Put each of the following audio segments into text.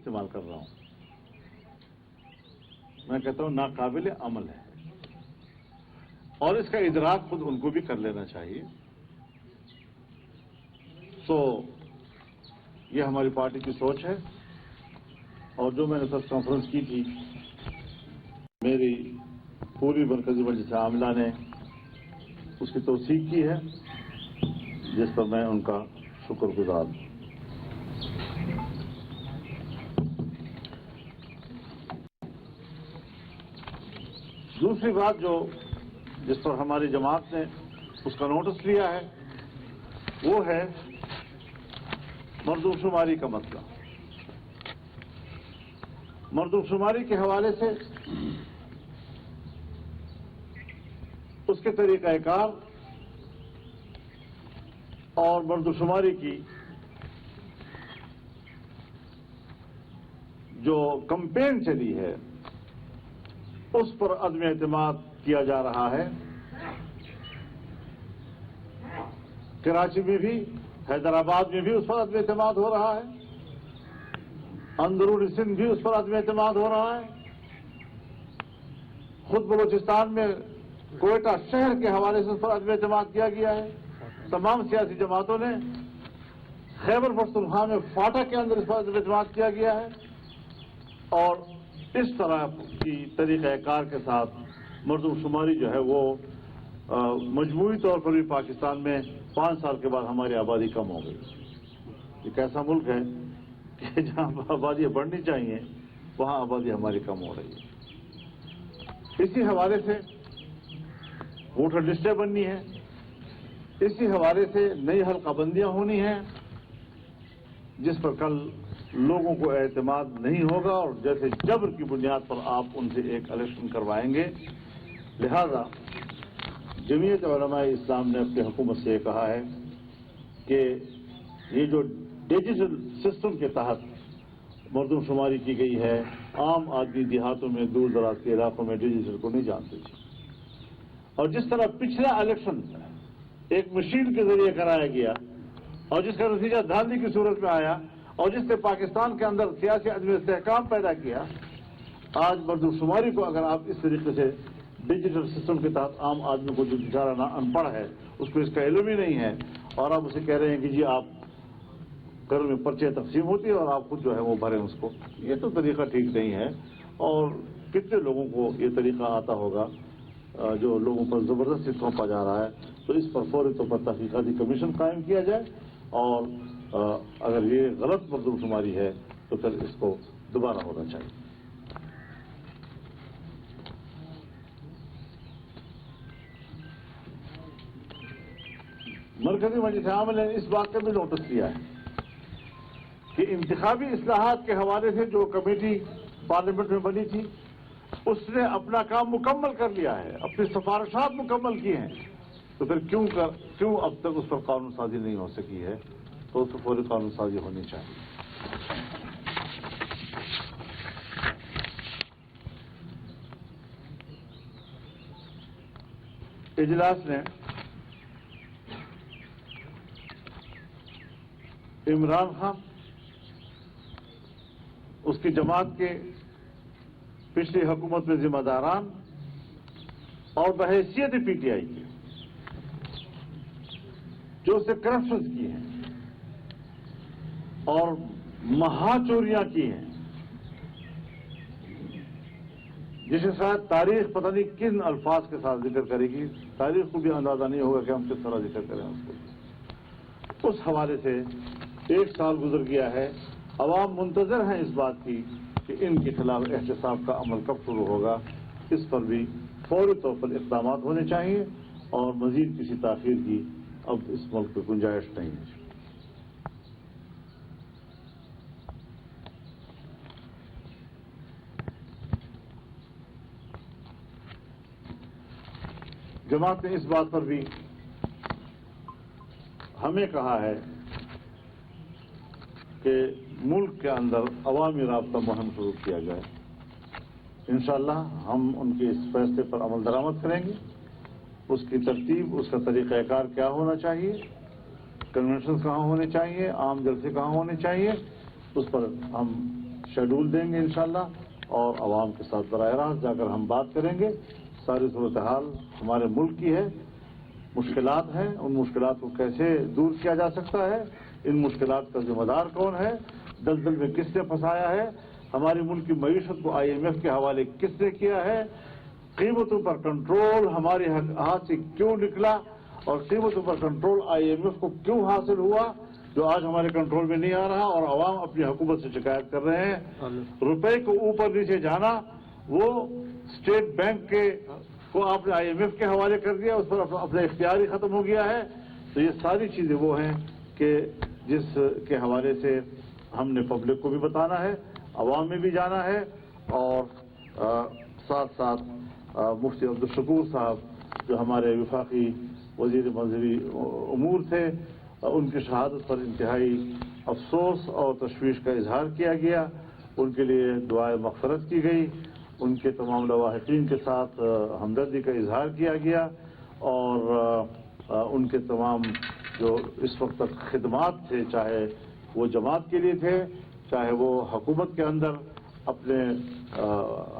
استعمال کر رہا ہوں، میں کہتا ہوں ناقابل عمل ہے، اور اس کا ادراک خود ان کو بھی کر لینا چاہیے۔ تو یہ ہماری پارٹی کی سوچ ہے، اور جو میں نے پریس کانفرنس کی تھی، میری پوری مرکزی مجلس عاملہ نے اس کی توثیق کی ہے، جس پر میں ان کا شکر گزار ہوں۔ دوسری بات جس پر ہماری جماعت نے اس کا نوٹس لیا ہے، وہ ہے مردم شماری کا مسئلہ۔ مردم شماری کے حوالے سے اس کے طریقہ کار اور مردم شماری کی جو کمپین چلی ہے، اس پر عدم اعتماد کیا جا رہا ہے۔ کراچی میں بھی، حیدرآباد میں بھی اس پر عدم اعتماد ہو رہا ہے، اندرون سندھ بھی اس پر عدم اعتماد ہو رہا ہے، خود بلوچستان میں کوئٹہ شہر کے حوالے سے اس پر عدم اعتماد کیا گیا ہے۔ تمام سیاسی جماعتوں نے خیبر پختونخوا میں فاٹا کے اندر اس پر عدم اعتماد کیا گیا ہے، اور اس طرح کی طریقہ کار کے ساتھ مردم شماری جو ہے وہ مجموعی طور پر بھی پاکستان میں 5 سال کے بعد ہماری آبادی کم ہو گئی۔ ایک ایسا ملک ہے کہ جہاں آبادیاں بڑھنی چاہیے وہاں آبادی ہماری کم ہو رہی ہے۔ اسی حوالے سے ووٹر لسٹیں بننی ہیں، اسی حوالے سے نئی حلقہ بندیاں ہونی ہیں، جس پر کل لوگوں کو اعتماد نہیں ہوگا، اور جیسے جبر کی بنیاد پر آپ ان سے ایک الیکشن کروائیں گے۔ لہذا جمعیت علماء اسلام نے اپنی حکومت سے یہ کہا ہے کہ یہ جو ڈیجیٹل سسٹم کے تحت مردم شماری کی گئی ہے، عام آدمی دیہاتوں میں، دور دراز کے علاقوں میں ڈیجیٹل کو نہیں جانتے تھے، اور جس طرح پچھلا الیکشن ایک مشین کے ذریعے کرایا گیا اور جس کا نتیجہ دھاندلی کی صورت میں آیا، اور جس نے پاکستان کے اندر سیاسی عدم استحکام پیدا کیا، آج مردم شماری کو اگر آپ اس طریقے سے ڈیجیٹل سسٹم کے تحت عام آدمی کو جو بیچارہ ان پڑھ ہے، اس کو اس کا علم ہی نہیں ہے، اور آپ اسے کہہ رہے ہیں کہ جی آپ گھر میں پرچے تقسیم ہوتی ہے اور آپ خود جو ہے وہ بھریں اس کو، یہ تو طریقہ ٹھیک نہیں ہے۔ اور کتنے لوگوں کو یہ طریقہ آتا ہوگا جو لوگوں پر زبردستی تھوپا جا رہا ہے، تو اس پر فوری طور پر تحقیقاتی کمیشن قائم کیا جائے، اور اگر یہ غلط مردم شماری ہے تو پھر اس کو دوبارہ ہونا چاہیے۔ مرکزی مجلس عاملہ نے اس بات کا بھی نوٹس لیا ہے کہ انتخابی اصلاحات کے حوالے سے جو کمیٹی پارلیمنٹ میں بنی تھی، اس نے اپنا کام مکمل کر لیا ہے، اپنی سفارشات مکمل کی ہیں، تو پھر کیوں اب تک اس پر قانون سازی نہیں ہو سکی ہے؟ تو اس پر فوری قانون سازی ہونی چاہیے۔ اجلاس نے عمران خان، اس کی جماعت کے پچھلی حکومت میں ذمہ داران اور بحیثیت پی ٹی آئی کے جو اسے کرپشن کی ہیں اور مہا چوریاں کی ہیں، جسے شاید تاریخ پتہ نہیں کن الفاظ کے ساتھ ذکر کرے گی، تاریخ کو بھی اندازہ نہیں ہوگا کہ ہم کس طرح ذکر کریں اس کو۔ اس حوالے سے 1 سال گزر گیا ہے، عوام منتظر ہیں اس بات کی کہ ان کے خلاف احتساب کا عمل کب شروع ہوگا۔ اس پر بھی فوری طور پر اقدامات ہونے چاہیے، اور مزید کسی تاخیر کی اب اس ملک میں گنجائش نہیں ہے۔ جماعت نے اس بات پر بھی ہمیں کہا ہے کہ ملک کے اندر عوامی رابطہ مہم شروع کیا جائے۔ انشاءاللہ ہم ان کے اس فیصلے پر عمل درآمد کریں گے۔ اس کی ترتیب، اس کا طریقہ کار کیا ہونا چاہیے، کنونشن کہاں ہونے چاہیے، عام جلسے کہاں ہونے چاہیے، اس پر ہم شیڈول دیں گے انشاءاللہ اور عوام کے ساتھ براہ راست جا کر ہم بات کریں گے. ساری صورتحال ہمارے ملک کی ہے، مشکلات ہیں، ان مشکلات کو کیسے دور کیا جا سکتا ہے، ان مشکلات کا ذمہ دار کون ہے، دلدل میں کس نے پھنسایا ہے، ہماری ملک کی معیشت کو IMF کے حوالے کس نے کیا ہے، قیمتوں پر کنٹرول ہمارے ہاتھ سے کیوں نکلا اور قیمتوں پر کنٹرول IMF کو کیوں حاصل ہوا جو آج ہمارے کنٹرول میں نہیں آ رہا اور عوام اپنی حکومت سے شکایت کر رہے ہیں. روپے کو اوپر نیچے جانا وہ اسٹیٹ بینک کے کو آپ نے IMF کے حوالے کر دیا، اس پر اپنا اختیار ہی ختم ہو گیا ہے. تو یہ ساری چیزیں وہ ہیں کہ جس کے حوالے سے ہم نے پبلک کو بھی بتانا ہے، عوام میں بھی جانا ہے اور ساتھ ساتھ مفتی عبدالشکور صاحب جو ہمارے وفاقی وزیر مذہبی امور تھے، ان کی شہادت پر انتہائی افسوس اور تشویش کا اظہار کیا گیا. ان کے لیے دعائے مغفرت کی گئی، ان کے تمام لواحقین کے ساتھ ہمدردی کا اظہار کیا گیا اور ان کے تمام جو اس وقت تک خدمات تھے، چاہے وہ جماعت کے لیے تھے، چاہے وہ حکومت کے اندر اپنے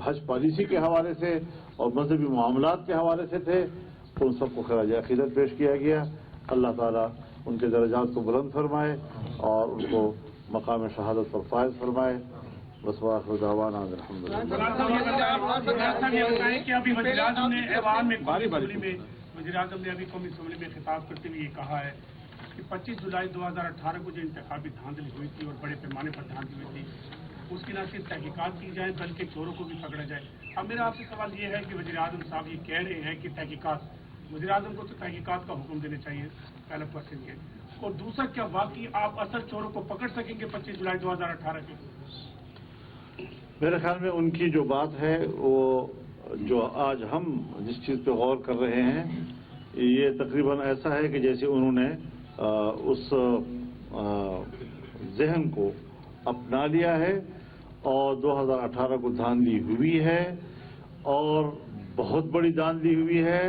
حج پالیسی کے حوالے سے اور مذہبی معاملات کے حوالے سے تھے، ان سب کو خراج عقیدت پیش کیا گیا. اللہ تعالیٰ ان کے درجات کو بلند فرمائے اور ان کو مقام شہادت پر فائز فرمائے. بس وآخر دعوانا الحمدللہ. وزیر اعظم نے ابھی قومی اسمبلی میں خطاب کرتے ہوئے یہ کہا ہے کہ 25 جولائی 2018 کو جو انتخابی دھاندلی ہوئی تھی اور بڑے پیمانے پر دھاندلی ہوئی تھی، اس کی نہ صرف تحقیقات کی جائیں بلکہ چوروں کو بھی پکڑا جائے. اب میرا آپ سے سوال یہ ہے کہ وزیر اعظم صاحب یہ کہہ رہے ہیں کہ تحقیقات، وزیر اعظم کو تو تحقیقات کا حکم دینا چاہیے، پہلا کوشچن یہ. اور دوسرا، کیا واقعی آپ اصل چوروں کو پکڑ سکیں گے 25 جولائی 2018 کے؟ میرے خیال میں ان کی جو بات ہے وہ جو آج ہم جس چیز پہ غور کر رہے ہیں یہ تقریباً ایسا ہے کہ جیسے انہوں نے اس ذہن کو اپنا لیا ہے اور 2018 کو دھاندلی ہوئی ہے اور بہت بڑی دھاندلی ہوئی ہے،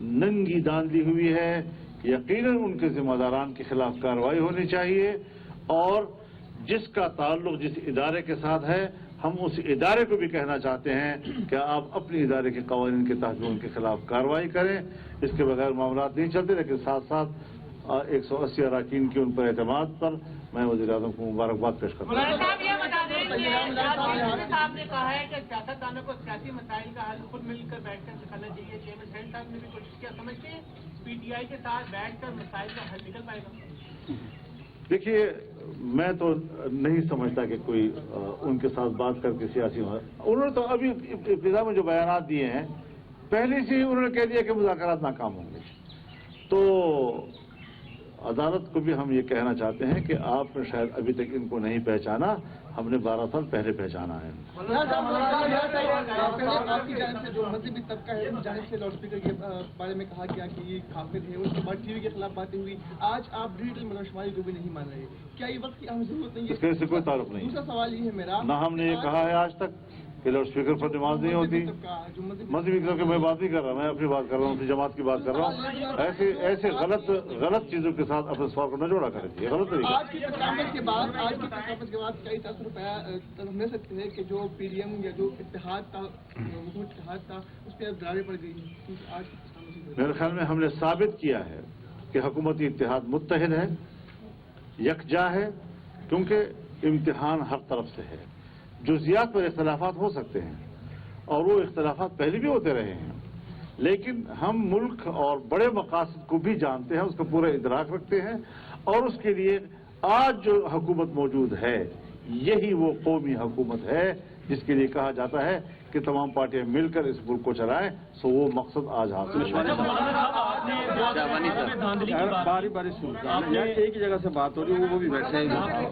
ننگی دھاندلی ہوئی ہے. یقیناً ان کے ذمہ داران کے خلاف کارروائی ہونی چاہیے اور جس کا تعلق جس ادارے کے ساتھ ہے ہم اس ادارے کو بھی کہنا چاہتے ہیں کہ آپ اپنے ادارے کے قوانین کے تحت ان کے خلاف کارروائی کریں. اس کے بغیر معاملات نہیں چلتے. لیکن ساتھ ساتھ 180 اراکین کی ان پر اعتماد پر میں وزیر اعظم کو مبارکباد پیش کرتا ہوں. صاحب نے کہا ہے کہ سیاستدانوں کو سیاسی مسائل کا حل خود مل کر بیٹھ کر نکالنا چاہیے. چیئرمین سینٹ صاحب نے بھی کوشش کیا، سمجھتے ہیں PTI کے ساتھ بیٹھ کر مسائل کا حل نکل پائے گا؟ دیکھیے، میں تو نہیں سمجھتا کہ کوئی ان کے ساتھ بات کر کے سیاسی انہوں نے تو ابھی ابتدا میں جو بیانات دیے ہیں پہلے سے ہی انہوں نے کہہ دیا کہ مذاکرات ناکام ہوں گے. تو عدالت کو بھی ہم یہ کہنا چاہتے ہیں کہ آپ نے شاید ابھی تک ان کو نہیں پہچانا، ہم نے 12 سال پہلے پہچانا ہے. آپ کی جانب سے جو مذہبی طبقہ ہے ان جانب سے لاؤڈ اسپیکر کے بارے میں کہا گیا کہ یہ کافر ہے، اس کے بعد TV کے خلاف باتیں ہوئی. آج آپ ڈیجیٹل مردم شماری کو بھی نہیں مان رہے، کیا یہ وقت کی اہم ضرورت نہیں ہے؟ اس سے کوئی تعلق نہیں. دوسرا سوال یہ ہے میرا، نہ ہم نے یہ کہا ہے آج تک کہ لاؤڈ اسپیکر پر نماز نہیں ہوتی. مذہبی طرف میں بات نہیں کر رہا، میں اپنی بات کر رہا ہوں، اپنی جماعت کی بات کر رہا ہوں. ایسے غلط چیزوں کے ساتھ اپنے سوال کو نہ جوڑا کریں. یہ غلط طریقہ. آج کی ثقافت کے بعد کئی تاثر سمجھ سکتے ہیں کہ جو PDM یا جو اتحاد تھا اس پہ دراڑیں پڑ گئی. میرے خیال میں ہم نے ثابت کیا ہے کہ حکومتی اتحاد متحد ہے، یکجا ہے، کیونکہ امتحان ہر طرف سے ہے. جزیات پر اختلافات ہو سکتے ہیں اور وہ اختلافات پہلے بھی ہوتے رہے ہیں، لیکن ہم ملک اور بڑے مقاصد کو بھی جانتے ہیں، اس کا پورا ادراک رکھتے ہیں اور اس کے لیے آج جو حکومت موجود ہے یہی وہ قومی حکومت ہے جس کے لیے کہا جاتا ہے کہ تمام پارٹیاں مل کر اس ملک کو چلائیں. سو وہ مقصد آج حاصل ہے. باری باری ایک ہی جگہ سے بات ہو رہی ہے، وہ بھی ویسے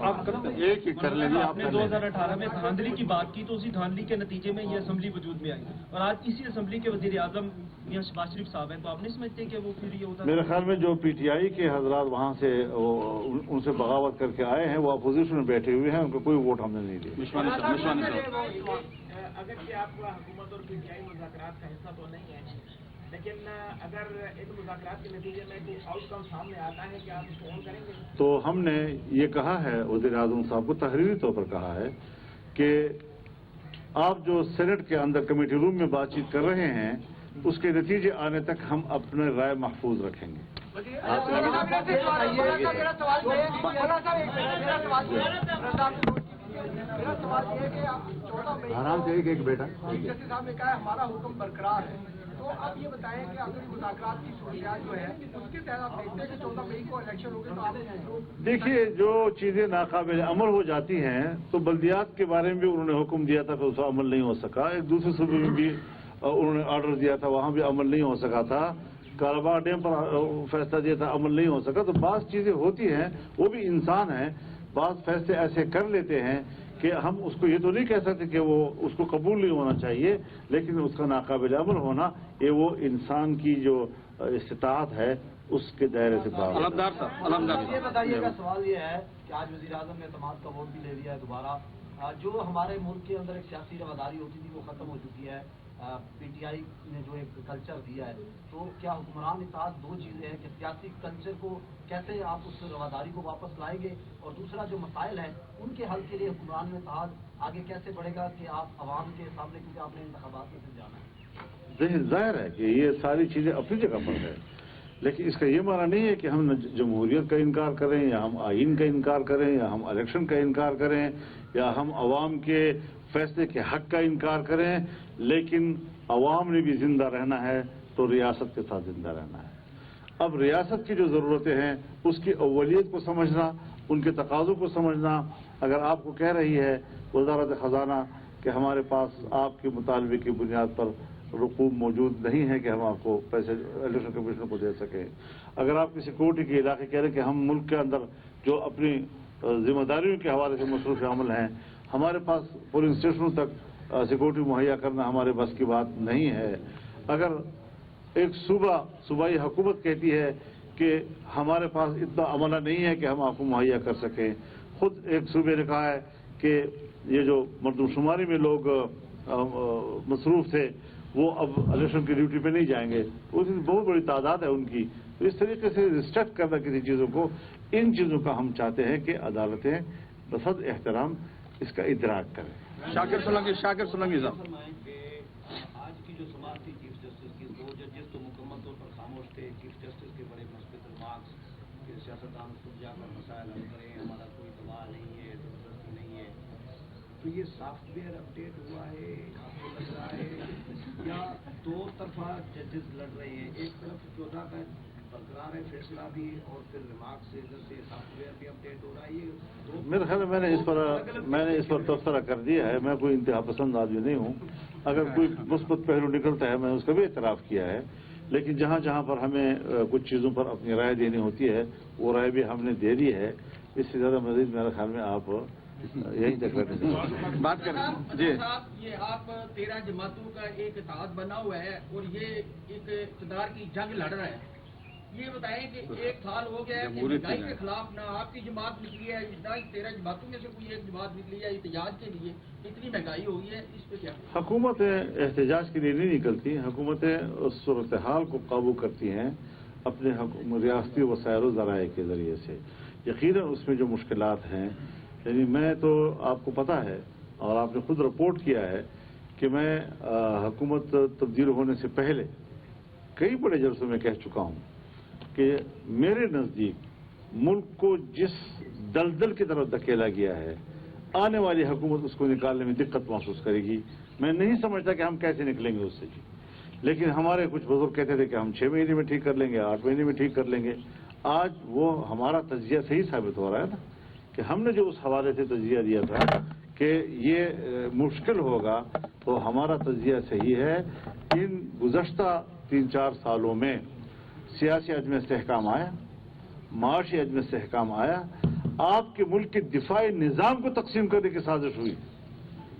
آپ ایک ہی کر لیں گے. آپ نے 2018 میں دھاندلی کی بات کی تو اسی دھاندلی کے نتیجے میں یہ اسمبلی وجود میں آئی اور آج اسی اسمبلی کے وزیر اعظم میاں شہباز شریف صاحب ہیں. تو آپ نہیں سمجھتے کہ وہ پھر یہ ہوتا؟ میرے خیال میں جو PTI کے حضرات وہاں سے ان سے بغاوت کر کے آئے ہیں وہ اپوزیشن میں بیٹھے ہوئے ہیں، ان کو کوئی ووٹ ہم نے نہیں دیا. اگرچہ آپ حکومت اور PTI مذاکرات کا حصہ تو نہیں ہے، لیکن اگر ان مذاکرات کے نتیجے میں کوئی آؤٹ کم سامنے آتا ہے کہ آپ فون کریں گے؟ تو ہم نے یہ کہا ہے وزیر اعظم صاحب کو، تحریری طور پر کہا ہے کہ آپ جو سینٹ کے اندر کمیٹی روم میں بات چیت کر رہے ہیں اس کے نتیجے آنے تک ہم اپنے رائے محفوظ رکھیں گے. آرام سے ایک بیٹا جسٹس صاحب نے کہا ہے ہمارا حکم برقرار ہے، تو اب یہ بتائیں کہ اگر مذاکرات کی صورتحال جو ہے اس کے تحت آپ دیکھتے ہیں کہ 14 مئی کو الیکشن ہوگی تو آپ دیکھیے جو چیزیں ناقابل عمل ہو جاتی ہیں تو بلدیات کے بارے میں بھی انہوں نے حکم دیا تھا کہ اس پر عمل نہیں ہو سکا. ایک دوسرے صوبے میں بھی انہوں نے آرڈر دیا تھا، وہاں بھی عمل نہیں ہو سکا تھا. کالاباغ ڈیم پر فیصلہ دیا تھا، عمل نہیں ہو سکا. تو بعض چیزیں ہوتی ہیں، وہ بھی انسان ہیں، بعض فیصلے ایسے کر لیتے ہیں کہ ہم اس کو یہ تو نہیں کہہ سکتے کہ وہ اس کو قبول نہیں ہونا چاہیے، لیکن اس کا ناقابل عمل ہونا یہ وہ انسان کی جو استطاعت ہے اس کے دائرے سے باہر. علمدار صاحب یہ بتائیے گا، سوال یہ ہے کہ آج وزیر اعظم نے اعتماد کا ووٹ بھی لے لیا ہے دوبارہ. جو ہمارے ملک کے اندر ایک سیاسی رواداری ہوتی تھی وہ ختم ہو چکی ہے. پی ٹی آئی نے جو ایک کلچر دیا ہے، تو کیا حکمران اتحاد دو چیزیں ہیں کہ سیاسی کلچر کو کیسے آپ اس رواداری کو واپس لائیں گے، اور دوسرا جو مسائل ہیں ان کے حل کے لیے حکمران اتحاد آگے کیسے بڑھے گا کہ آپ عوام کے سامنے، کیونکہ آپ نے انتخابات میں پھر جانا ہے. ظاہر ہے کہ یہ ساری چیزیں اپنی جگہ پر ہے، لیکن اس کا یہ معنی نہیں ہے کہ ہم جمہوریت کا انکار کریں یا ہم آئین کا انکار کریں یا ہم الیکشن کا انکار کریں یا ہم عوام کے فیصلے کے حق کا انکار کریں. لیکن عوام نے بھی زندہ رہنا ہے تو ریاست کے ساتھ زندہ رہنا ہے. اب ریاست کی جو ضرورتیں ہیں اس کی اولیت کو سمجھنا، ان کے تقاضوں کو سمجھنا. اگر آپ کو کہہ رہی ہے وزارت خزانہ کہ ہمارے پاس آپ کے مطالبے کی بنیاد پر رقوم موجود نہیں ہے کہ ہم آپ کو پیسے الیکشن کمیشن کو دے سکیں، اگر آپ کسی کوٹی کے علاقے کہہ رہے ہیں کہ ہم ملک کے اندر جو اپنی ذمہ داریوں کے حوالے سے مصروف عمل ہیں، ہمارے پاس پولنگ اسٹیشنوں تک سیکورٹی مہیا کرنا ہمارے بس کی بات نہیں ہے، اگر ایک صوبائی حکومت کہتی ہے کہ ہمارے پاس اتنا عملہ نہیں ہے کہ ہم آپ کو مہیا کر سکیں، خود ایک صوبے نے کہا ہے کہ یہ جو مردم شماری میں لوگ مصروف تھے وہ اب الیکشن کی ڈیوٹی پہ نہیں جائیں گے، اس کی بہت بڑی تعداد ہے ان کی. تو اس طریقے سے ریسٹرکٹ کرنا کسی چیزوں کو، ان چیزوں کا ہم چاہتے ہیں کہ عدالتیں بصد احترام اس کا ادراک کریں. شاکر سولنگی صاحب. آج کی جو سماعت تھی چیف جسٹس کی، دو ججز تو مکمل طور پر خاموش تھے. چیف جسٹس کے بڑے مثبت ریمارکس کہ سیاستدان خود جا کر مسائل حل کریں، ہمارا کوئی دباؤ نہیں ہے، زبردستی نہیں ہے. تو یہ سافٹ ویئر اپڈیٹ ہوا ہے، آپ کو لگ رہا ہے، یا دو طرفہ ججز لڑ رہے ہیں؟ ایک طرف 14 کا برقرار ہے فیصلہ بھی، اور پھر ریمارکس سے ادھر سے سافٹ ویئر بھی اپڈیٹ ہو رہا ہے. یہ میرے خیال میں نے اس پر تبصرہ کر دیا ہے. میں کوئی انتہا پسند آدمی نہیں ہوں. اگر کوئی مثبت پہلو نکلتا ہے میں اس کا بھی اعتراف کیا ہے، لیکن جہاں جہاں پر ہمیں کچھ چیزوں پر اپنی رائے دینی ہوتی ہے وہ رائے بھی ہم نے دے دی ہے. اس سے زیادہ مزید میرے خیال میں آپ یہی تک بات کریں. جی یہ آپ 13 جماعتوں کا ایک اتحاد بنا ہوا ہے اور یہ ایک اقتدار کی جنگ لڑ رہا ہے. یہ بتائیں کہ ایک سال ہو گیا ہے کہ مہنگائی کے خلاف نہ آپ کی جماعت نکلی ہے، نہ 13 جماعتوں میں سے کوئی ایک جماعت نکلی ہے احتجاج کے لیے. اتنی مہنگائی ہو گئی ہے، اس پہ کیا؟ حکومتیں احتجاج کے لیے نہیں نکلتی، حکومتیں اس صورتحال کو قابو کرتی ہیں اپنے ریاستی وسائل و ذرائع کے ذریعے سے. یقیناً اس میں جو مشکلات ہیں، یعنی میں تو آپ کو پتہ ہے اور آپ نے خود رپورٹ کیا ہے کہ میں حکومت تبدیل ہونے سے پہلے کئی بڑے جلسوں میں کہہ چکا ہوں کہ میرے نزدیک ملک کو جس دلدل کی طرف دھکیلا گیا ہے آنے والی حکومت اس کو نکالنے میں دقت محسوس کرے گی. میں نہیں سمجھتا کہ ہم کیسے نکلیں گے اس سے جی، لیکن ہمارے کچھ بزرگ کہتے تھے کہ ہم 6 مہینے میں ٹھیک کر لیں گے، 8 مہینے میں ٹھیک کر لیں گے. آج وہ ہمارا تجزیہ صحیح ثابت ہو رہا ہے نا کہ ہم نے جو اس حوالے سے تجزیہ دیا تھا کہ یہ مشکل ہوگا، تو ہمارا تجزیہ صحیح ہے. ان گزشتہ 3-4 سالوں میں سیاسی عدم استحکام آیا، معاشی عدم استحکام آیا، آپ کے ملک کے دفاعی نظام کو تقسیم کرنے کی سازش ہوئی.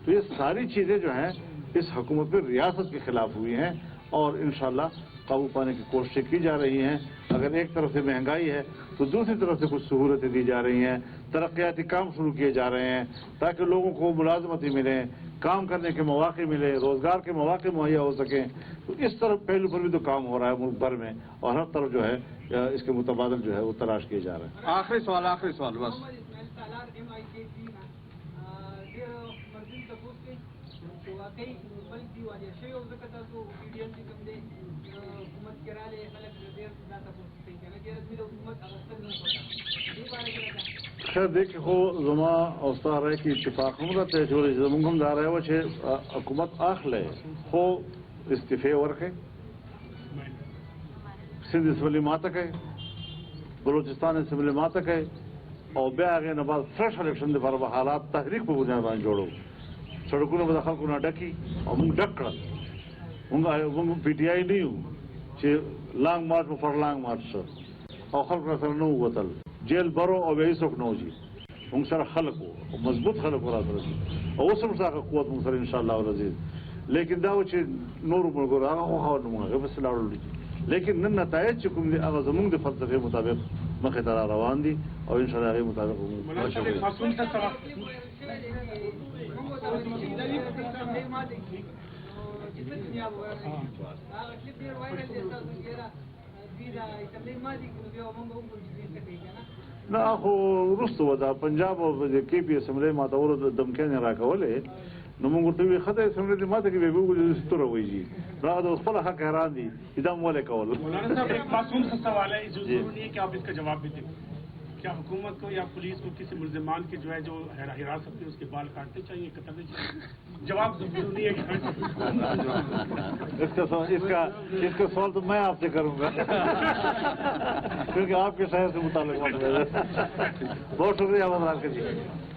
تو یہ ساری چیزیں جو ہیں اس حکومت میں ریاست کے خلاف ہوئی ہیں اور انشاءاللہ قابو پانے کی کوششیں کی جا رہی ہیں. اگر ایک طرف سے مہنگائی ہے تو دوسری طرف سے کچھ سہولتیں دی جا رہی ہیں، ترقیاتی کام شروع کیے جا رہے ہیں تاکہ لوگوں کو ملازمتیں ملیں، کام کرنے کے مواقع ملے، روزگار کے مواقع مہیا ہو سکیں. تو اس طرف پہلو پر بھی تو کام ہو رہا ہے ملک بھر میں، اور ہر طرف جو ہے اس کے متبادل جو ہے وہ تلاش کیے جا رہے ہیں. آخری سوال بس. تو واقعي بل دی واجه شی او ځکه تاسو پیډیان چې کوم دی حکومت کراله خلک ډېر دا تاسو کوي کنه چې رسمي حکومت اغستل نه کوي دې باره کې خیر دیکھ خو زما اوستا رہے کہ اتفاق ہم رہتے جو زمونږ هم دا رہے و چې حکومت اخلے خو استعفے ورکے سندھ اسمبلی ماته کوي بلوچستان اسمبلی ماته کوي او بیا هغې نه بعد فرش الیکشن دپاره به حالات تحریک په بنیاد باندې جوړو سړکونه به د خلکو نه ډکي او موږ ډک کړل موږ پی ټي آی نه یو چې لانګ مارچ په فر لانګ مارچ سره او خلکو سره نه ووتل جیل برو او بیا هېڅوک نه وځي موږ سره خلک وو او مضبوط خلک را سره دي او اوس هم هغه قوت موږ سره انشاءالله العزیز لیکن دا و چې نورو ملګرو هغه خو خبر نه موږ هغې پسې لاړو دي لیکن نن نتایج چې کوم دي هغه زمونږ د فلسفې مطابق مخې ته را روان دي او انشاءالله هغې مطابق مولانا صاحب ایک معصوم سا سوال نه خو وروسته و دا پنجاب او د کې پي اسمبلی ماته ورو دمکیانې راکولې نو موږ ورته وی خدای اسمبلی دې ماته کې به وګورو چې ستوره وایي راغه د خپل حق حیران دي چې دا مولې کول مولانا صاحب ایک معصوم سا سوال ہے ضروری نہیں ہے کہ آپ اس کا جواب بھی دیں کیا حکومت کو یا پولیس کو کسی ملزمان کے جو ہے جو حراست میں اس کے بال کاٹنے چاہیے قتل چاہیے جواب ضروری ہے اس کا سوال تو میں آپ سے کروں گا کیونکہ آپ کے شہر سے متعلق بہت شکریہ